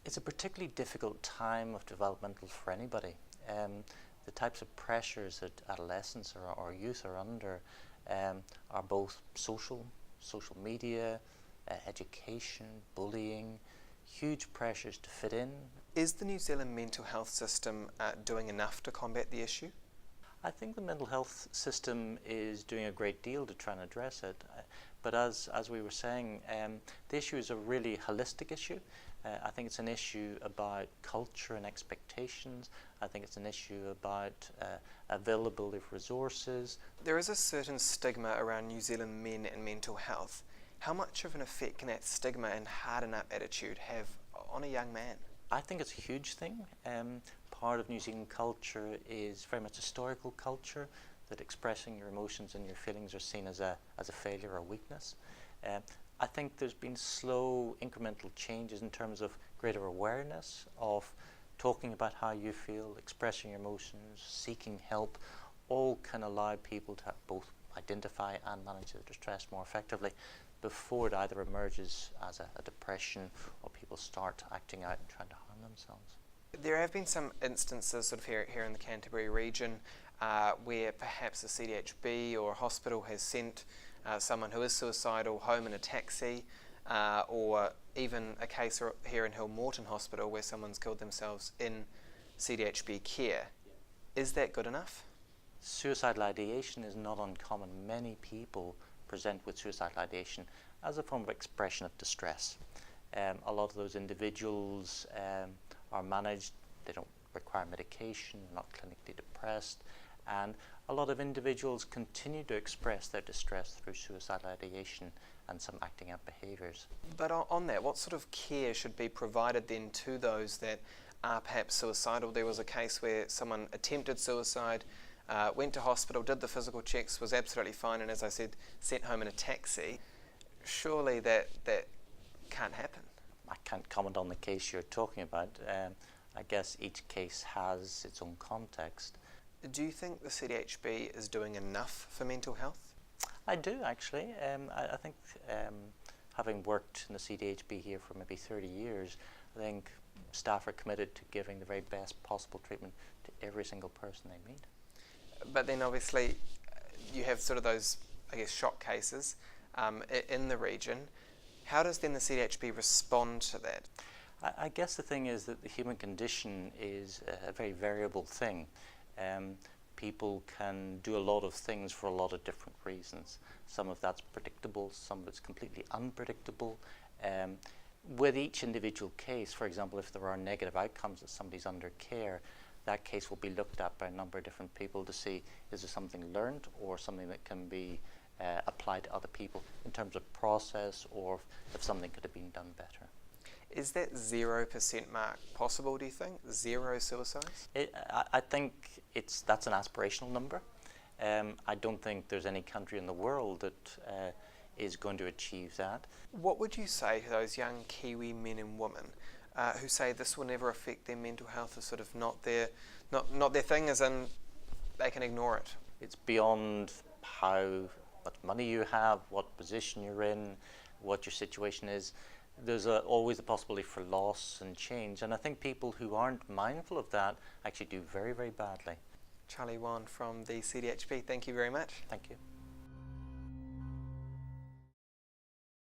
It's a particularly difficult time of developmental for anybody. The types of pressures that adolescents or youth are under are both social media, education, bullying, huge pressures to fit in. Is the New Zealand mental health system doing enough to combat the issue? I think the mental health system is doing a great deal to try and address it, but as we were saying, the issue is a really holistic issue. I think it's an issue about culture and expectations. I think it's an issue about availability of resources. There is a certain stigma around New Zealand men and mental health. How much of an effect can that stigma and harden up attitude have on a young man? I think it's a huge thing. Part of New Zealand culture is very much a historical culture, that expressing your emotions and your feelings are seen as a failure or weakness. I think there's been slow incremental changes in terms of greater awareness of talking about how you feel, expressing your emotions, seeking help, all can allow people to both identify and manage their distress more effectively before it either emerges as a depression or people start acting out and trying to harm themselves. There have been some instances sort of here in the Canterbury region where perhaps a CDHB or a hospital has sent someone who is suicidal home in a taxi, or even a case here in Hillmorton Hospital where someone's killed themselves in CDHB care. Is that good enough? Suicidal ideation is not uncommon. Many people present with suicidal ideation as a form of expression of distress. A lot of those individuals are managed, they don't require medication, they're not clinically depressed, and a lot of individuals continue to express their distress through suicidal ideation and some acting out behaviours. But on that, what sort of care should be provided then to those that are perhaps suicidal? There was a case where someone attempted suicide, went to hospital, did the physical checks, was absolutely fine, and as I said, sent home in a taxi. Surely that can't happen. I can't comment on the case you're talking about. I guess each case has its own context. Do you think the CDHB is doing enough for mental health? I do, actually. I think having worked in the CDHB here for maybe 30 years, I think staff are committed to giving the very best possible treatment to every single person they meet. But then obviously you have sort of those, I guess, shock cases in the region. How does then the CDHB respond to that? I guess the thing is that the human condition is a very variable thing. People can do a lot of things for a lot of different reasons. Some of that's predictable, some of it's completely unpredictable. With each individual case, for example, if there are negative outcomes that somebody's under care, that case will be looked at by a number of different people to see is there something learned or something that can be applied to other people in terms of process, or if something could have been done better. Is that 0% mark possible, do you think? 0 suicides? I think that's an aspirational number. I don't think there's any country in the world that is going to achieve that. What would you say to those young Kiwi men and women who say this will never affect their mental health, is sort of not their thing, as in they can ignore it? It's beyond how much money you have, what position you're in, what your situation is. There's always a possibility for loss and change, and I think people who aren't mindful of that actually do very, very badly. Charlie Whan from the CDHB, thank you very much. Thank you.